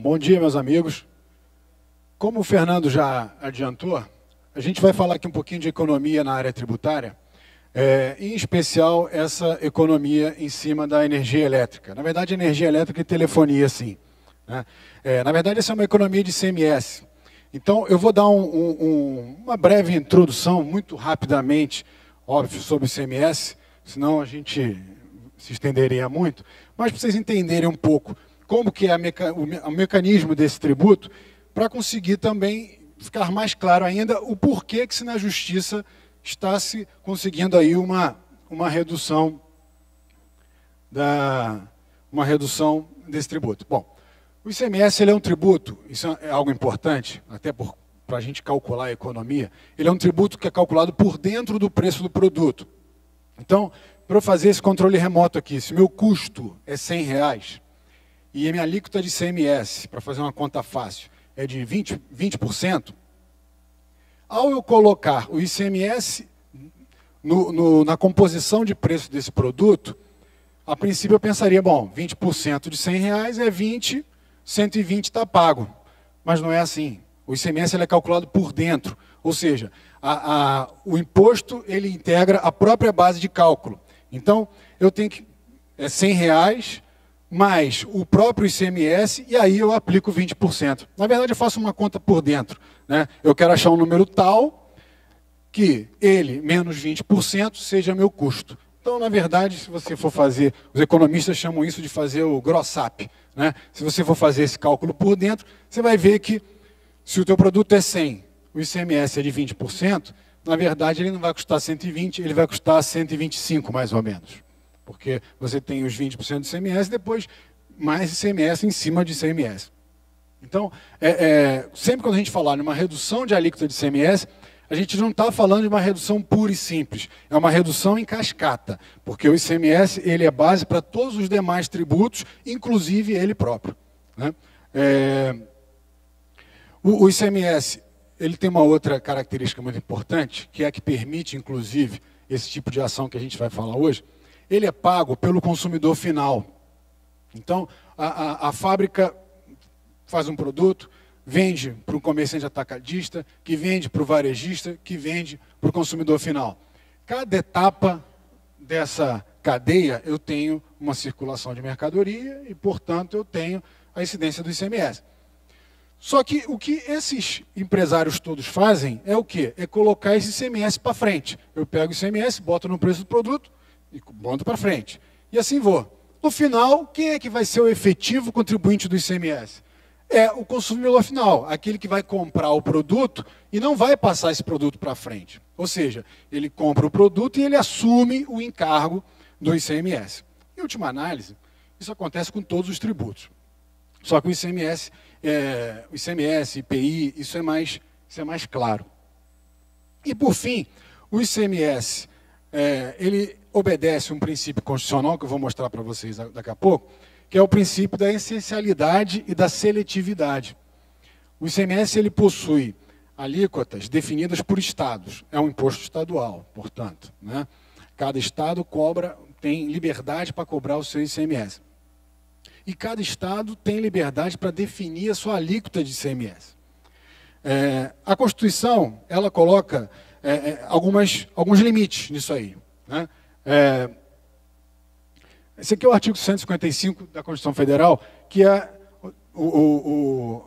Bom dia, meus amigos. Como o Fernando já adiantou, a gente vai falar aqui um pouquinho de economia na área tributária, em especial essa economia em cima da energia elétrica. Na verdade, energia elétrica e telefonia, sim. Né? Na verdade, essa é uma economia de ICMS. Então, eu vou dar uma breve introdução, muito rapidamente, óbvio, sobre o ICMS, senão a gente se estenderia muito, mas para vocês entenderem um pouco como que é o mecanismo desse tributo, para conseguir também ficar mais claro ainda o porquê que se na justiça está se conseguindo aí uma redução desse tributo. Bom, o ICMS ele é um tributo, isso é algo importante, até para a gente calcular a economia, ele é um tributo que é calculado por dentro do preço do produto. Então, para eu fazer esse controle remoto aqui, se meu custo é R$100, e a minha alíquota de ICMS, para fazer uma conta fácil, é de 20%, ao eu colocar o ICMS na composição de preço desse produto, a princípio eu pensaria, bom, 20% de R$100 é 20, 120 está pago. Mas não é assim. O ICMS ele é calculado por dentro, ou seja, o imposto ele integra a própria base de cálculo. Então, eu tenho que, R$100, mais o próprio ICMS, e aí eu aplico 20%. Na verdade, eu faço uma conta por dentro. Né? Eu quero achar um número tal que ele, menos 20%, seja meu custo. Então, na verdade, se você for fazer, os economistas chamam isso de fazer o gross-up. Né? Se você for fazer esse cálculo por dentro, você vai ver que se o teu produto é 100, o ICMS é de 20%, na verdade, ele não vai custar 120, ele vai custar 125, mais ou menos. Porque você tem os 20% de ICMS, depois mais ICMS em cima de ICMS. Então, sempre quando a gente falar numa redução de alíquota de ICMS, a gente não está falando de uma redução pura e simples, é uma redução em cascata, porque o ICMS ele é base para todos os demais tributos, inclusive ele próprio. Né? O ICMS ele tem uma outra característica muito importante, que é a que permite, inclusive, esse tipo de ação que a gente vai falar hoje. Ele é pago pelo consumidor final. Então, a fábrica faz um produto, vende para um comerciante atacadista, que vende para o varejista, que vende para o consumidor final. Cada etapa dessa cadeia, eu tenho uma circulação de mercadoria e, portanto, eu tenho a incidência do ICMS. Só que o que esses empresários todos fazem é o quê? É colocar esse ICMS para frente. Eu pego o ICMS, boto no preço do produto, e boto para frente. E assim vou. No final, quem é que vai ser o efetivo contribuinte do ICMS? É o consumidor final, aquele que vai comprar o produto e não vai passar esse produto para frente. Ou seja, ele compra o produto e ele assume o encargo do ICMS. Em última análise, isso acontece com todos os tributos. Só que o ICMS, IPI, isso é mais claro. E, por fim, o ICMS, ele obedece um princípio constitucional, que eu vou mostrar para vocês daqui a pouco, que é o princípio da essencialidade e da seletividade. O ICMS ele possui alíquotas definidas por estados. É um imposto estadual, portanto. Né? Cada estado tem liberdade para cobrar o seu ICMS. E cada estado tem liberdade para definir a sua alíquota de ICMS. A Constituição ela coloca alguns limites nisso aí. Né? Esse aqui é o artigo 155 da Constituição Federal, que é o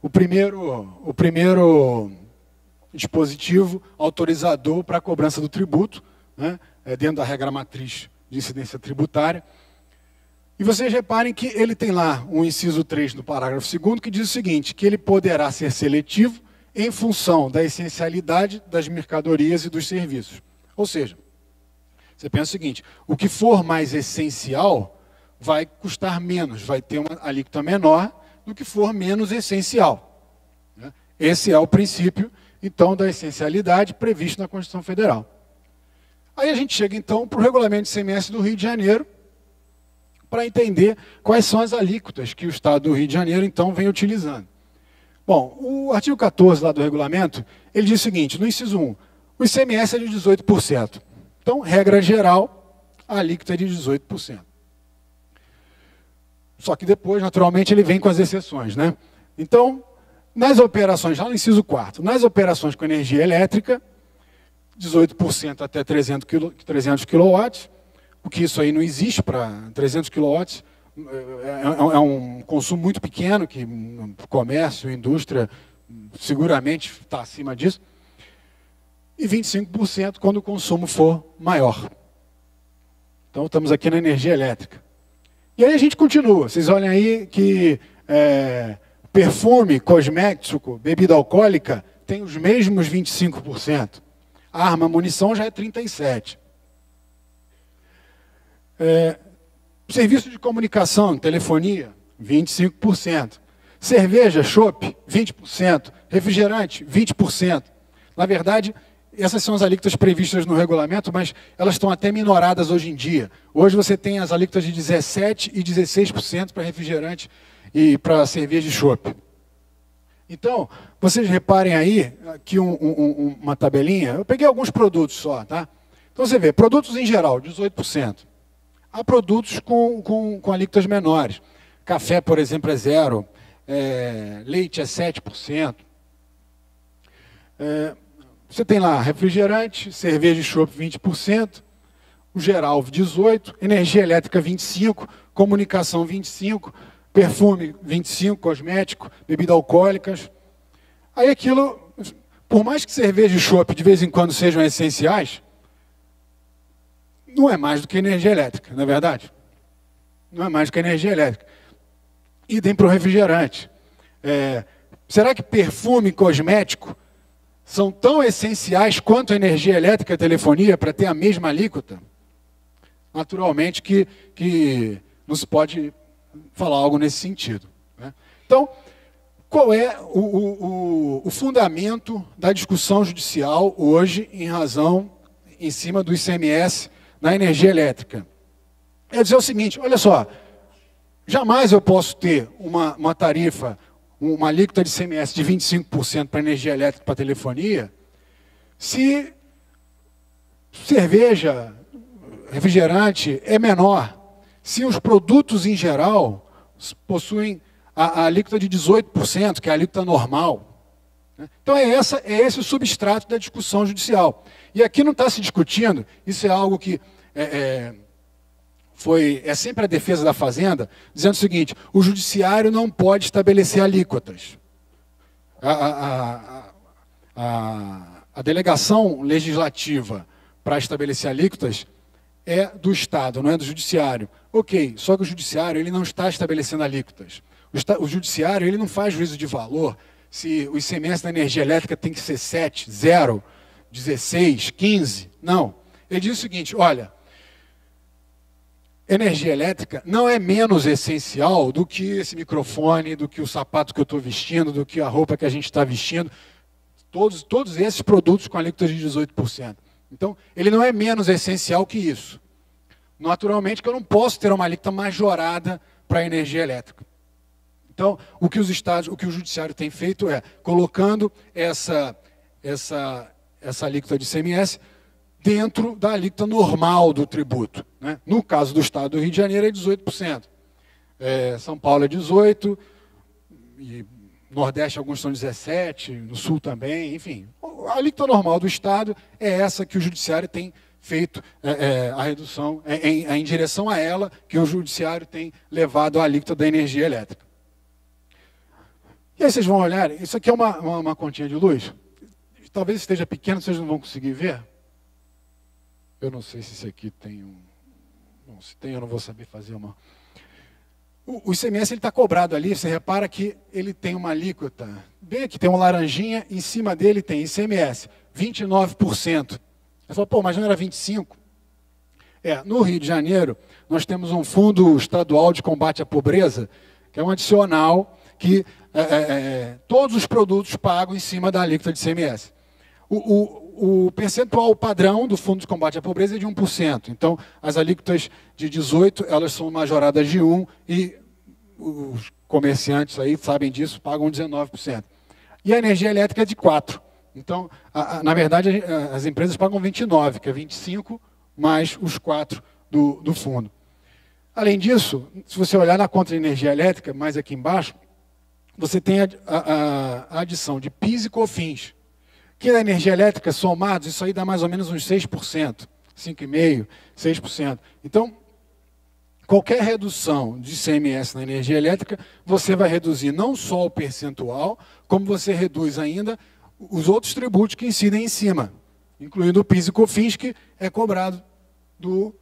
primeiro dispositivo autorizador para a cobrança do tributo, né? Dentro da regra matriz de incidência tributária. E vocês reparem que ele tem lá um inciso 3 do parágrafo 2º, que diz o seguinte, que ele poderá ser seletivo em função da essencialidade das mercadorias e dos serviços. Ou seja, você pensa o seguinte, o que for mais essencial vai custar menos, vai ter uma alíquota menor do que for menos essencial. Né? Esse é o princípio, então, da essencialidade previsto na Constituição Federal. Aí a gente chega, então, para o regulamento de ICMS do Rio de Janeiro, para entender quais são as alíquotas que o Estado do Rio de Janeiro, então, vem utilizando. Bom, o artigo 14 lá do regulamento, ele diz o seguinte, no inciso 1, o ICMS é de 18%. Então, regra geral, a alíquota é de 18%. Só que depois, naturalmente, ele vem com as exceções, né? Então, nas operações, lá no inciso 4º, nas operações com energia elétrica, 18% até 300 kW, o que isso aí não existe para 300 kW, é um consumo muito pequeno, que no comércio, indústria, seguramente está acima disso, e 25% quando o consumo for maior. Então, estamos aqui na energia elétrica. E aí a gente continua. Vocês olhem aí que perfume, cosmético, bebida alcoólica tem os mesmos 25%. Arma, munição já é 37%. Serviço de comunicação, telefonia, 25%. Cerveja, chopp, 20%. Refrigerante, 20%. Na verdade, essas são as alíquotas previstas no regulamento, mas elas estão até minoradas hoje em dia. Hoje você tem as alíquotas de 17% e 16% para refrigerante e para cerveja e chopp. Então, vocês reparem aí, aqui uma tabelinha, eu peguei alguns produtos só, tá? Então você vê, produtos em geral, 18%. Há produtos com alíquotas menores. Café, por exemplo, é 0%. Leite é 7%. Você tem lá refrigerante, cerveja e chopp 20%, o geral 18%, energia elétrica 25%, comunicação 25%, perfume 25%, cosmético, bebidas alcoólicas. Aí aquilo, por mais que cerveja e chopp de vez em quando sejam essenciais, não é mais do que energia elétrica, não é verdade? Não é mais do que energia elétrica. Idem para o refrigerante. Será que perfume e cosmético são tão essenciais quanto a energia elétrica e a telefonia para ter a mesma alíquota? Naturalmente que não se pode falar algo nesse sentido, né? Então, qual é o fundamento da discussão judicial hoje em cima do ICMS na energia elétrica? É dizer o seguinte, olha só, jamais eu posso ter uma tarifa, uma alíquota de ICMS de 25% para energia elétrica e para telefonia, se cerveja, refrigerante é menor, se os produtos em geral possuem a alíquota de 18%, que é a alíquota normal. Então é esse o substrato da discussão judicial. E aqui não está se discutindo, isso é algo que é sempre a defesa da Fazenda, dizendo o seguinte, o judiciário não pode estabelecer alíquotas. A delegação legislativa para estabelecer alíquotas é do Estado, não é do judiciário. Ok, só que o judiciário ele não está estabelecendo alíquotas. O judiciário ele não faz juízo de valor se o ICMS da energia elétrica tem que ser 7, 0, 16, 15. Não. Ele diz o seguinte, olha, energia elétrica não é menos essencial do que esse microfone, do que o sapato que eu estou vestindo, do que a roupa que a gente está vestindo. Todos esses produtos com alíquotas de 18%. Então, ele não é menos essencial que isso. Naturalmente que eu não posso ter uma alíquota majorada para a energia elétrica. Então, o que o judiciário tem feito é colocando essa alíquota de ICMS dentro da alíquota normal do tributo, né? No caso do Estado do Rio de Janeiro é 18%. São Paulo é 18%, e Nordeste alguns são 17%, no Sul também, enfim. A alíquota normal do Estado é essa que o Judiciário tem feito a redução, em direção a ela que o Judiciário tem levado a alíquota da energia elétrica. E aí vocês vão olhar, isso aqui é uma continha de luz, talvez esteja pequeno, vocês não vão conseguir ver. Eu não sei se isso aqui tem Bom, se tem eu não vou saber fazer uma... O ICMS está cobrado ali, você repara que ele tem uma alíquota, bem aqui tem uma laranjinha, em cima dele tem ICMS, 29%. Você fala, pô, mas não era 25%? No Rio de Janeiro, nós temos um Fundo Estadual de Combate à Pobreza, que é um adicional que todos os produtos pagam em cima da alíquota de ICMS. O percentual padrão do Fundo de Combate à Pobreza é de 1%. Então, as alíquotas de 18%, elas são majoradas de 1%, e os comerciantes aí sabem disso, pagam 19%. E a energia elétrica é de 4%. Então, na verdade, as empresas pagam 29%, que é 25%, mais os 4% do fundo. Além disso, se você olhar na conta de energia elétrica, mais aqui embaixo, você tem a adição de PIS e COFINS, que na energia elétrica, somados, isso aí dá mais ou menos uns 6%, 5,5%, 6%. Então, qualquer redução de ICMS na energia elétrica, você vai reduzir não só o percentual, como você reduz ainda os outros tributos que incidem em cima, incluindo o PIS e COFINS, que é cobrado do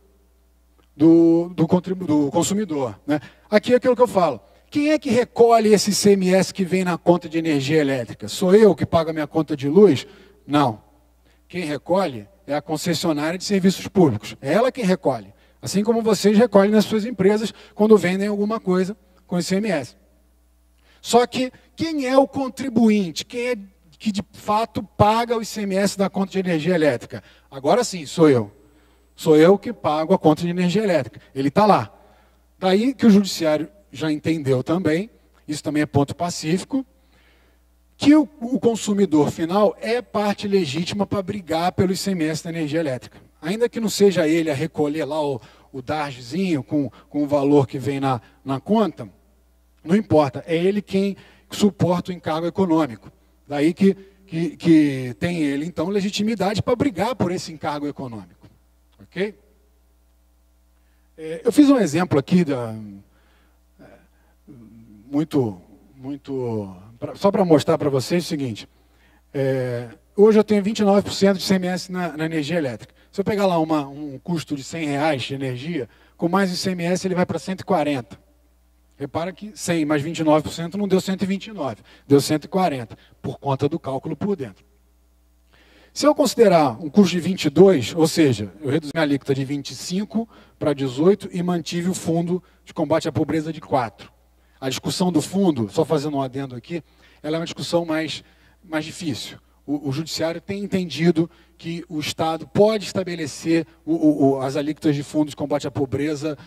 consumidor. Né? Aqui é aquilo que eu falo. Quem é que recolhe esse ICMS que vem na conta de energia elétrica? Sou eu que pago a minha conta de luz? Não. Quem recolhe é a concessionária de serviços públicos. É ela quem recolhe. Assim como vocês recolhem nas suas empresas quando vendem alguma coisa com ICMS. Só que quem é o contribuinte? Quem é que de fato paga o ICMS da conta de energia elétrica? Agora sim, sou eu. Sou eu que pago a conta de energia elétrica. Ele está lá. Daí que o judiciário já entendeu também, isso também é ponto pacífico, que o consumidor final é parte legítima para brigar pelo ICMS da energia elétrica. Ainda que não seja ele a recolher lá o DARGzinho com o valor que vem na conta, não importa, é ele quem suporta o encargo econômico. Daí que tem ele, então, legitimidade para brigar por esse encargo econômico. Ok? Eu fiz um exemplo aqui, só para mostrar para vocês o seguinte. Hoje eu tenho 29% de ICMS na energia elétrica. Se eu pegar lá um custo de R$100 de energia, com mais ICMS ele vai para 140. Repara que 100 mais 29% não deu 129, deu 140, por conta do cálculo por dentro. Se eu considerar um custo de 22, ou seja, eu reduzi a alíquota de 25 para 18 e mantive o fundo de combate à pobreza de 4. A discussão do fundo, só fazendo um adendo aqui, ela é uma discussão mais difícil. O judiciário tem entendido que o Estado pode estabelecer as alíquotas de fundo de combate à pobreza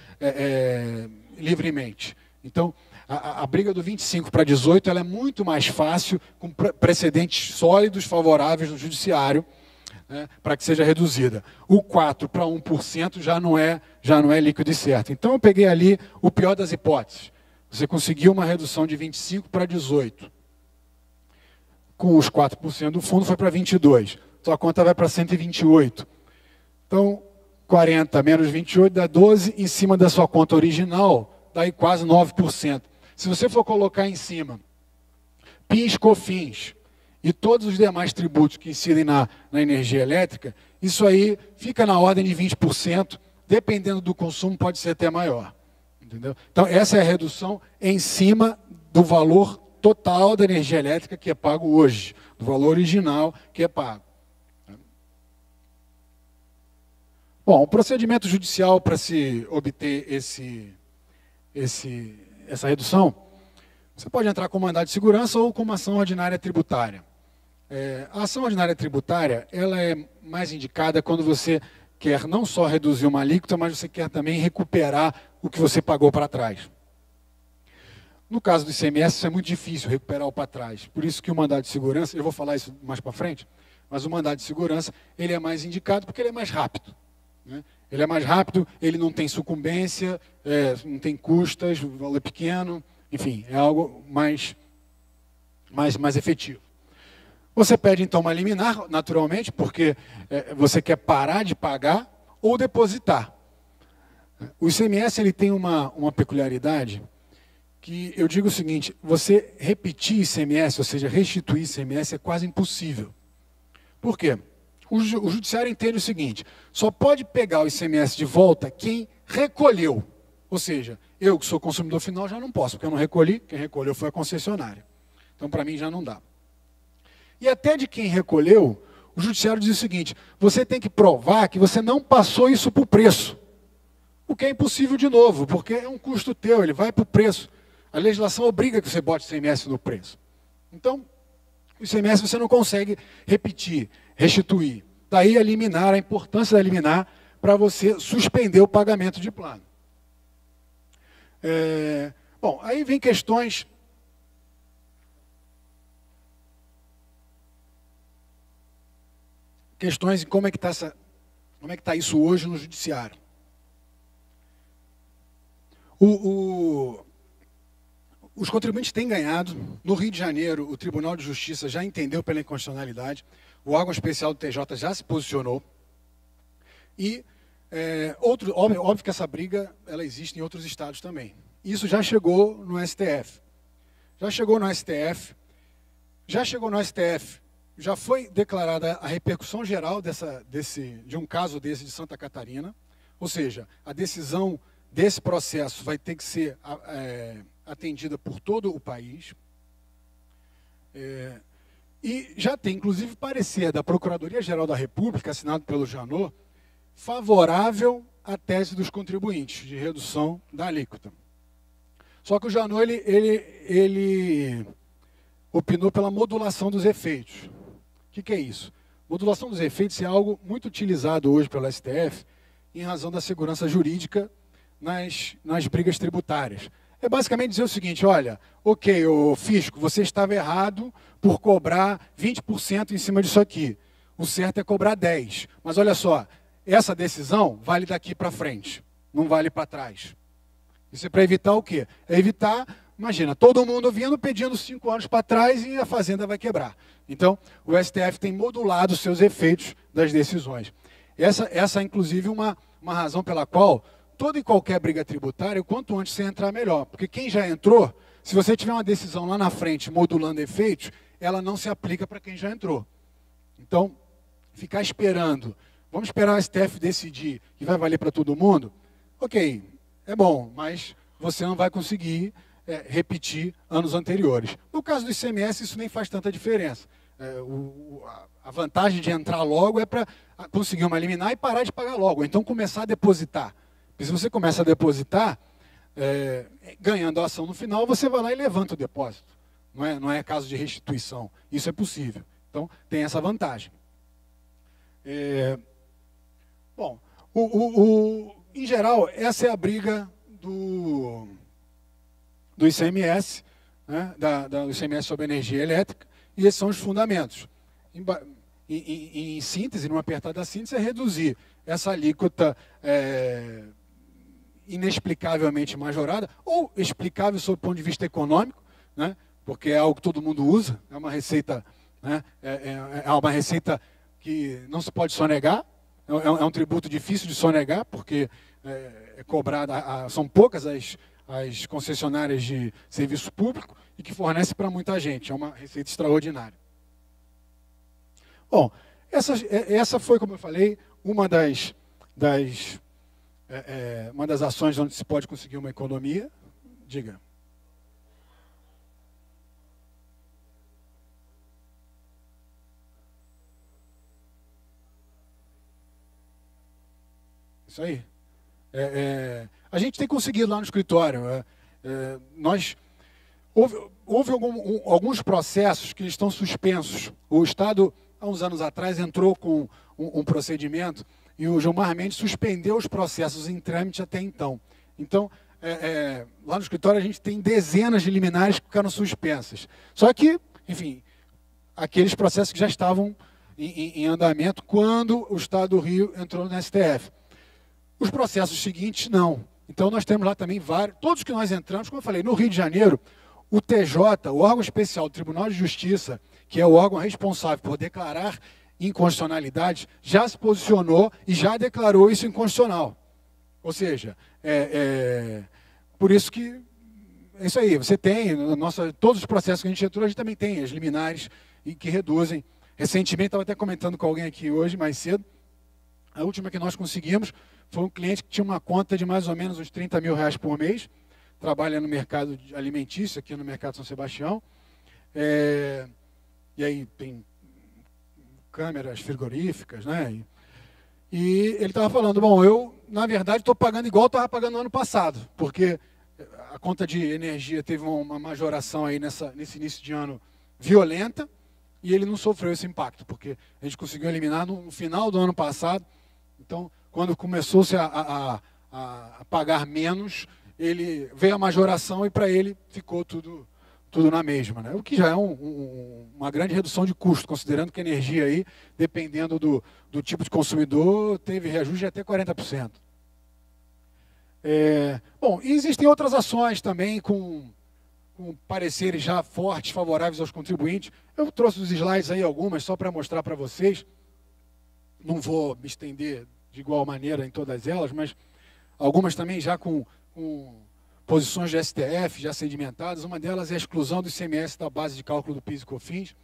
livremente. Então, a briga do 25 para 18 ela é muito mais fácil, com precedentes sólidos, favoráveis no judiciário, né, para que seja reduzida. O 4 para 1% já não é líquido e certo. Então, eu peguei ali o pior das hipóteses. Você conseguiu uma redução de 25 para 18. Com os 4% do fundo, foi para 22. Sua conta vai para 128. Então, 40 menos 28 dá 12, em cima da sua conta original, dá aí quase 9%. Se você for colocar em cima PIS, COFINS e todos os demais tributos que incidem na energia elétrica, isso aí fica na ordem de 20%, dependendo do consumo, pode ser até maior. Entendeu? Então, essa é a redução em cima do valor total da energia elétrica que é pago hoje, do valor original que é pago. Bom, o procedimento judicial para se obter essa redução, você pode entrar com mandado de segurança ou com uma ação ordinária tributária. A ação ordinária tributária, ela é mais indicada quando você quer não só reduzir uma alíquota, mas você quer também recuperar o que você pagou para trás. No caso do ICMS, isso é muito difícil, recuperar o para trás. Por isso que o mandado de segurança, eu vou falar isso mais para frente, mas o mandado de segurança, ele é mais indicado porque ele é mais rápido. Né? Ele é mais rápido, ele não tem sucumbência, não tem custas, o valor é pequeno, enfim, é algo mais efetivo. Você pede, então, uma liminar, naturalmente, porque você quer parar de pagar ou depositar. O ICMS ele tem uma peculiaridade que eu digo o seguinte, você repetir ICMS, ou seja, restituir ICMS, é quase impossível. Por quê? O judiciário entende o seguinte, só pode pegar o ICMS de volta quem recolheu. Ou seja, eu que sou consumidor final já não posso, porque eu não recolhi, quem recolheu foi a concessionária. Então, para mim, já não dá. E até de quem recolheu, o judiciário diz o seguinte, você tem que provar que você não passou isso para o preço. O que é impossível de novo, porque é um custo teu, ele vai para o preço. A legislação obriga que você bote o ICMS no preço. Então, o ICMS você não consegue repetir, restituir. Daí a liminar, a importância da liminar para você suspender o pagamento de plano. Bom, aí vem questões em como é que está isso hoje no judiciário. Os contribuintes têm ganhado. No Rio de Janeiro, o Tribunal de Justiça já entendeu pela inconstitucionalidade. O órgão especial do TJ já se posicionou. E óbvio que essa briga ela existe em outros estados também. Isso já chegou no STF. Já foi declarada a repercussão geral de um caso desse de Santa Catarina. Ou seja, a decisão desse processo vai ter que ser atendida por todo o país. E já tem, inclusive, parecer da Procuradoria-Geral da República, assinado pelo Janot, favorável à tese dos contribuintes de redução da alíquota. Só que o Janot ele opinou pela modulação dos efeitos. O que é isso? Modulação dos efeitos é algo muito utilizado hoje pelo STF em razão da segurança jurídica nas brigas tributárias. É basicamente dizer o seguinte, olha, ok, ô fisco, você estava errado por cobrar 20% em cima disso aqui. O certo é cobrar 10%. Mas olha só, essa decisão vale daqui para frente, não vale para trás. Isso é para evitar o quê? É evitar, imagina, todo mundo vindo pedindo 5 anos para trás e a fazenda vai quebrar. Então, o STF tem modulado os seus efeitos das decisões. Essa inclusive, uma razão pela qual toda e qualquer briga tributária, o quanto antes você entrar, melhor. Porque quem já entrou, se você tiver uma decisão lá na frente modulando efeitos, ela não se aplica para quem já entrou. Então, ficar esperando, vamos esperar o STF decidir que vai valer para todo mundo? Ok, é bom, mas você não vai conseguir repetir anos anteriores. No caso do ICMS, isso nem faz tanta diferença. A vantagem de entrar logo é para conseguir uma liminar e parar de pagar logo, ou então começar a depositar. Porque se você começa a depositar, ganhando a ação no final, você vai lá e levanta o depósito. Não é caso de restituição. Isso é possível. Então, tem essa vantagem. Bom, em geral, essa é a briga do ICMS, né, do ICMS sobre energia elétrica, e esses são os fundamentos. Em síntese, numa apertada síntese, é reduzir essa alíquota inexplicavelmente majorada, ou explicável sob o ponto de vista econômico, né, porque é algo que todo mundo usa, é uma receita, né, é uma receita que não se pode sonegar, é um tributo difícil de sonegar, porque é cobrada, são poucas as concessionárias de serviço público e que fornece para muita gente, é uma receita extraordinária. Bom, essa foi, como eu falei, uma das ações onde se pode conseguir uma economia. Diga. Isso aí. A gente tem conseguido lá no escritório. Houve alguns processos que estão suspensos. O Estado, há uns anos atrás, entrou com um procedimento e o Gilmar Mendes suspendeu os processos em trâmite até então. Então, lá no escritório a gente tem dezenas de liminares que ficaram suspensas. Só que, enfim, aqueles processos que já estavam em andamento quando o Estado do Rio entrou no STF. Os processos seguintes, não. Então, nós temos lá também vários, todos que nós entramos, como eu falei, no Rio de Janeiro, o TJ, o órgão especial do Tribunal de Justiça, que é o órgão responsável por declarar inconstitucionalidade, já se posicionou e já declarou isso inconstitucional. Ou seja, por isso que, é isso aí, você tem, todos os processos que a gente entrou, a gente também tem as liminares que reduzem. Recentemente, estava até comentando com alguém aqui hoje, mais cedo, a última que nós conseguimos foi um cliente que tinha uma conta de mais ou menos uns 30 mil reais por mês, trabalha no mercado alimentício, aqui no mercado São Sebastião, e aí tem câmeras frigoríficas, né? E ele estava falando, bom, eu, na verdade, estou pagando igual eu estava pagando no ano passado, porque a conta de energia teve uma majoração aí nesse início de ano violenta, e ele não sofreu esse impacto, porque a gente conseguiu eliminar no final do ano passado. Então, quando começou-se a pagar menos, ele veio a majoração e para ele ficou tudo na mesma, né? O que já é uma grande redução de custo, considerando que a energia aí, dependendo do tipo de consumidor, teve reajuste de até 40%. Bom, e existem outras ações também com pareceres já fortes, favoráveis aos contribuintes. Eu trouxe os slides aí algumas, só para mostrar para vocês. Não vou me estender de igual maneira em todas elas, mas algumas também já com posições de STF já sedimentadas. Uma delas é a exclusão do ICMS da base de cálculo do PIS e COFINS.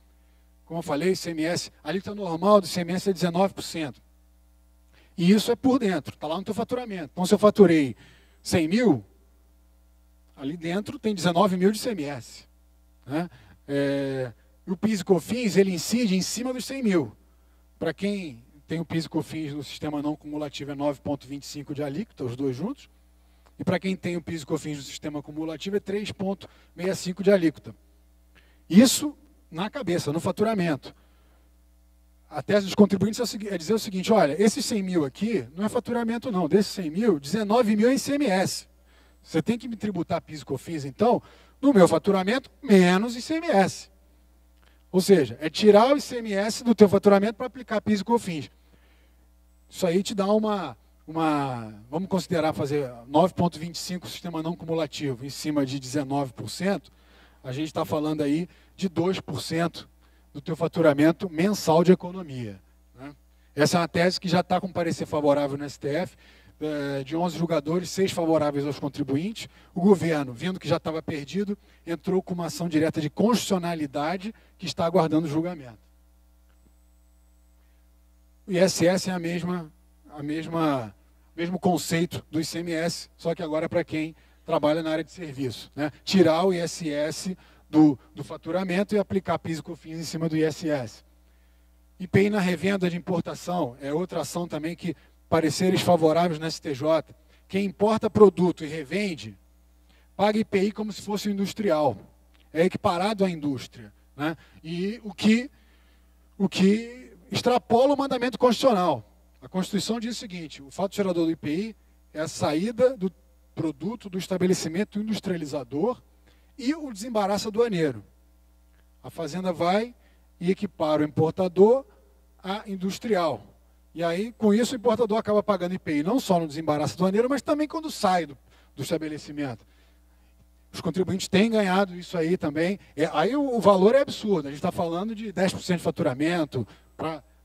Como eu falei, ICMS, a alíquota normal do ICMS é 19%. E isso é por dentro, está lá no teu faturamento. Então, se eu faturei 100 mil, ali dentro tem 19 mil de ICMS. Né? O PIS e COFINS, ele incide em cima dos 100 mil. Para quem tem o PIS e COFINS no sistema não cumulativo é 9,25 de alíquota, os dois juntos. E para quem tem o PIS e COFINS no sistema cumulativo é 3,65 de alíquota. Isso na cabeça, no faturamento. A tese dos contribuintes é dizer o seguinte, olha, esses 100 mil aqui não é faturamento não, desses 100 mil, 19 mil é ICMS. Você tem que me tributar PIS e COFINS, então, no meu faturamento, menos ICMS. Ou seja, é tirar o ICMS do teu faturamento para aplicar PIS e COFINS. Isso aí te dá vamos considerar fazer 9,25 sistema não cumulativo em cima de 19%, a gente está falando aí de 2% do teu faturamento mensal de economia. Né? Essa é uma tese que já está com parecer favorável no STF, de 11 julgadores, 6 favoráveis aos contribuintes. O governo, vendo que já estava perdido, entrou com uma ação direta de constitucionalidade que está aguardando o julgamento. O ISS é o mesmo conceito do ICMS, só que agora para quem trabalha na área de serviço. Né? Tirar o ISS do faturamento e aplicar PIS e COFINS em cima do ISS. IPI na revenda de importação é outra ação também que pareceres favoráveis na STJ. Quem importa produto e revende, paga IPI como se fosse um industrial. É equiparado à indústria. Né? E o que extrapola o mandamento constitucional. A Constituição diz o seguinte, o fato gerador do IPI é a saída do produto do estabelecimento industrializador e o desembaraço aduaneiro. A fazenda vai e equipara o importador a industrial. E aí, com isso, o importador acaba pagando IPI não só no desembaraço aduaneiro, mas também quando sai do estabelecimento. Os contribuintes têm ganhado isso aí também. Aí o valor é absurdo. A gente está falando de 10% de faturamento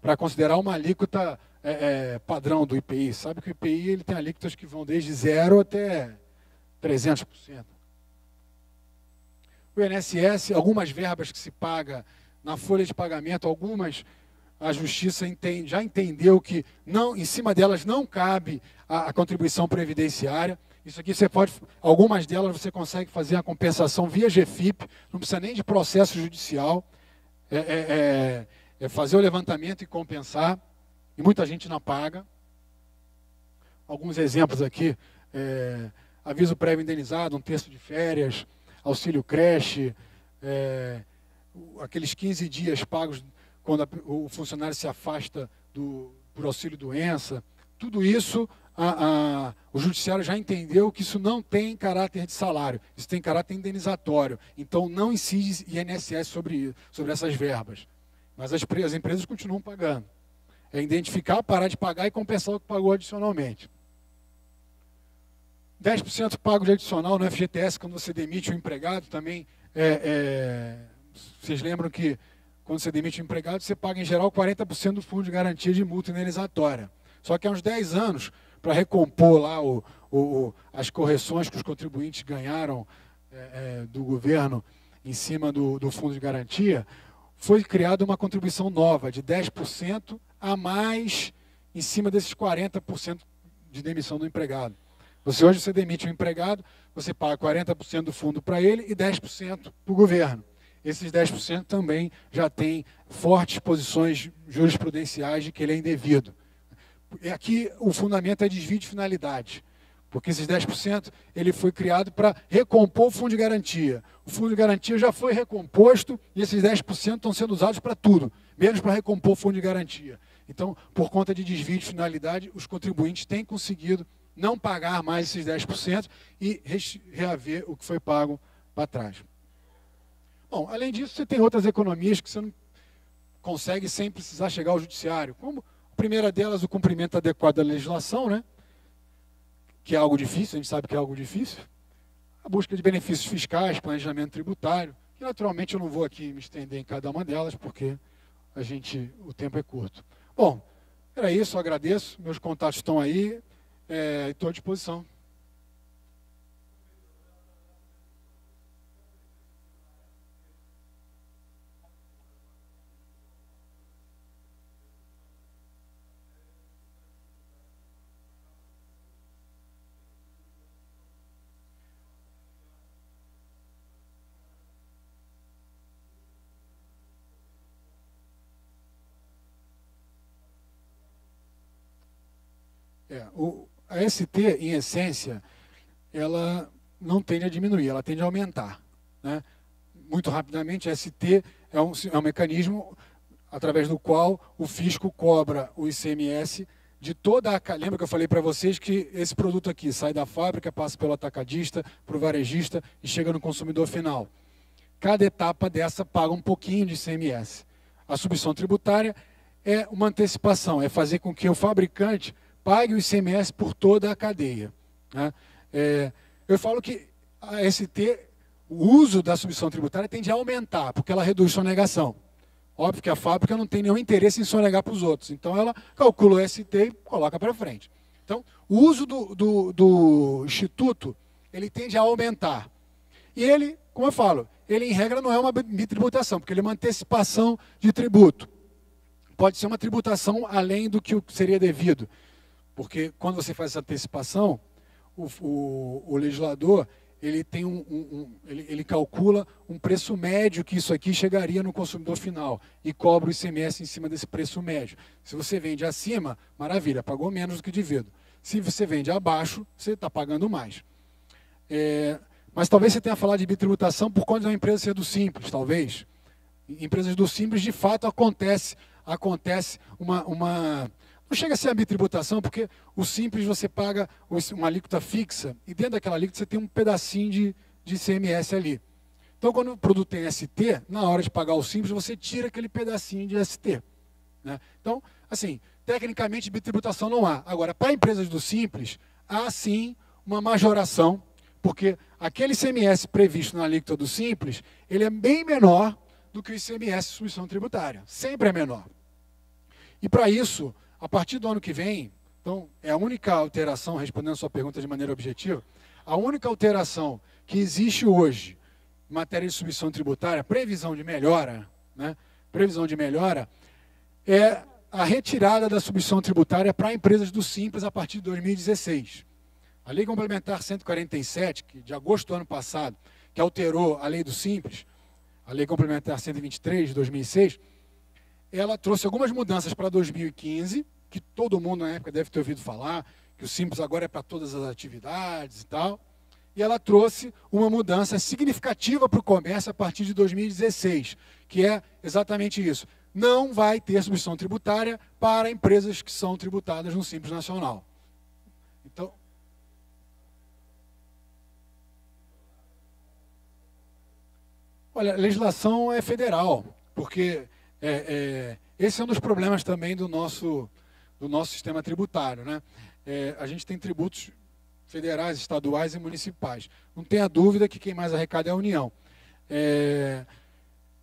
para considerar uma alíquota padrão do IPI. Sabe que o IPI ele tem alíquotas que vão desde 0% até 300%. O INSS, algumas verbas que se paga na folha de pagamento, algumas a Justiça já entendeu que em cima delas não cabe a contribuição previdenciária. Isso aqui algumas delas você consegue fazer a compensação via GFIP, não precisa nem de processo judicial, fazer o levantamento e compensar, e muita gente não paga. Alguns exemplos aqui, aviso prévio indenizado, um terço de férias, auxílio creche, aqueles 15 dias pagos quando o funcionário se afasta por auxílio doença, tudo isso o judiciário já entendeu que isso não tem caráter de salário, isso tem caráter indenizatório, então não incide INSS sobre essas verbas, mas as empresas continuam pagando. É identificar, parar de pagar e compensar o que pagou adicionalmente. 10% pago de adicional no FGTS quando você demite o empregado também. Vocês lembram que quando você demite o empregado, você paga em geral 40% do fundo de garantia de multa indenizatória. Só que há uns 10 anos, para recompor lá as correções que os contribuintes ganharam do governo em cima do fundo de garantia, foi criada uma contribuição nova de 10% a mais em cima desses 40% de demissão do empregado. Hoje você demite um empregado, você paga 40% do fundo para ele e 10% para o governo. Esses 10% também já têm fortes posições jurisprudenciais de que ele é indevido. E aqui o fundamento é desvio de finalidade, porque esses 10% ele foi criado para recompor o fundo de garantia. O fundo de garantia já foi recomposto e esses 10% estão sendo usados para tudo, menos para recompor o fundo de garantia. Então, por conta de desvio de finalidade, os contribuintes têm conseguido não pagar mais esses 10% e reaver o que foi pago para trás. Bom, além disso, você tem outras economias que você não consegue sem precisar chegar ao judiciário, como a primeira delas, o cumprimento adequado da legislação, né? que é algo difícil, a gente sabe que é algo difícil. A busca de benefícios fiscais, planejamento tributário, que naturalmente eu não vou aqui me estender em cada uma delas, porque o tempo é curto. Bom, era isso, eu agradeço, meus contatos estão aí, estou à disposição. A ST, em essência, ela não tende a diminuir, ela tende a aumentar, né? Muito rapidamente, a ST é um mecanismo através do qual o fisco cobra o ICMS de toda a... Lembra que eu falei para vocês que esse produto aqui sai da fábrica, passa pelo atacadista, para o varejista e chega no consumidor final. Cada etapa dessa paga um pouquinho de ICMS. A substituição tributária é uma antecipação, é fazer com que o fabricante pague o ICMS por toda a cadeia, né? Eu falo que a ST, o uso da substituição tributária tende a aumentar, porque ela reduz sonegação. Óbvio que a fábrica não tem nenhum interesse em sonegar para os outros, então ela calcula o ST e coloca para frente. Então, o uso do instituto, ele tende a aumentar. E ele, como eu falo, ele em regra não é uma bitributação, porque ele é uma antecipação de tributo. Pode ser uma tributação além do que seria devido. Porque quando você faz essa antecipação, o legislador ele tem ele calcula um preço médio que isso aqui chegaria no consumidor final e cobra o ICMS em cima desse preço médio. Se você vende acima, maravilha, pagou menos do que devido. Se você vende abaixo, você está pagando mais. Mas talvez você tenha falado de bitributação por conta de uma empresa ser do Simples, talvez. Em empresas do Simples, de fato, acontece uma... Não chega a ser a bitributação, porque o Simples você paga uma alíquota fixa e dentro daquela alíquota você tem um pedacinho de ICMS ali. Então, quando o produto tem ST, na hora de pagar o Simples, você tira aquele pedacinho de ST, né? Então, assim, tecnicamente, bitributação não há. Agora, para empresas do Simples, há sim uma majoração, porque aquele ICMS previsto na alíquota do Simples, ele é bem menor do que o ICMS de substituição tributária. Sempre é menor. E para isso, a partir do ano que vem, então, é a única alteração, respondendo a sua pergunta de maneira objetiva, a única alteração que existe hoje em matéria de substituição tributária, previsão de melhora, né? Previsão de melhora, é a retirada da substituição tributária para empresas do Simples a partir de 2016. A Lei Complementar 147, de agosto do ano passado, que alterou a Lei do Simples, a Lei Complementar 123 de 2006, ela trouxe algumas mudanças para 2015, que todo mundo na época deve ter ouvido falar, que o Simples agora é para todas as atividades e tal. E ela trouxe uma mudança significativa para o comércio a partir de 2016, que é exatamente isso. Não vai ter substituição tributária para empresas que são tributadas no Simples Nacional. Então, olha, a legislação é federal, porque esse é um dos problemas também do nosso sistema tributário, né? A gente tem tributos federais, estaduais e municipais. Não tenha dúvida que quem mais arrecada é a União.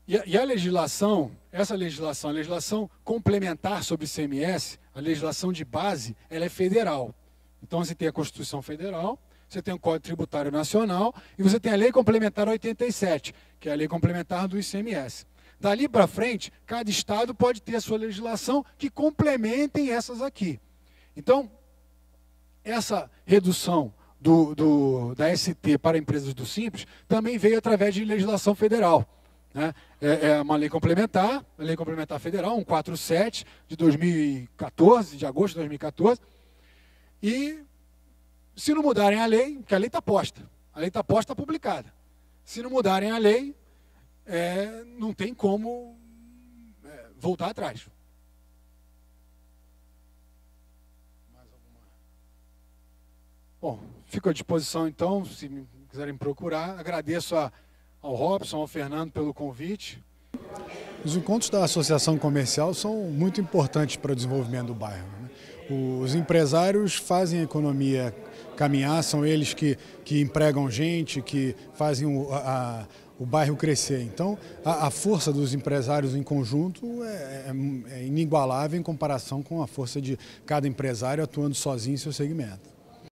E a legislação, a legislação complementar sobre ICMS, a legislação de base, ela é federal. Então você tem a Constituição Federal, você tem o Código Tributário Nacional e você tem a Lei Complementar 87, que é a Lei Complementar do ICMS. Dali para frente, cada estado pode ter a sua legislação que complementem essas aqui. Então, essa redução da ST para empresas do Simples também veio através de legislação federal, né? É uma lei complementar, a Lei Complementar Federal, 147, de 2014, de agosto de 2014. E se não mudarem a lei, porque a lei está posta, está publicada. Se não mudarem a lei, não tem como voltar atrás. Mais alguma? Bom, fico à disposição então, se me quiserem procurar. Agradeço ao Robson, ao Fernando pelo convite. Os encontros da associação comercial são muito importantes para o desenvolvimento do bairro, né? Os empresários fazem a economia caminhar, são eles que empregam gente, que fazem o bairro crescer. Então, a força dos empresários em conjunto é inigualável em comparação com a força de cada empresário atuando sozinho em seu segmento.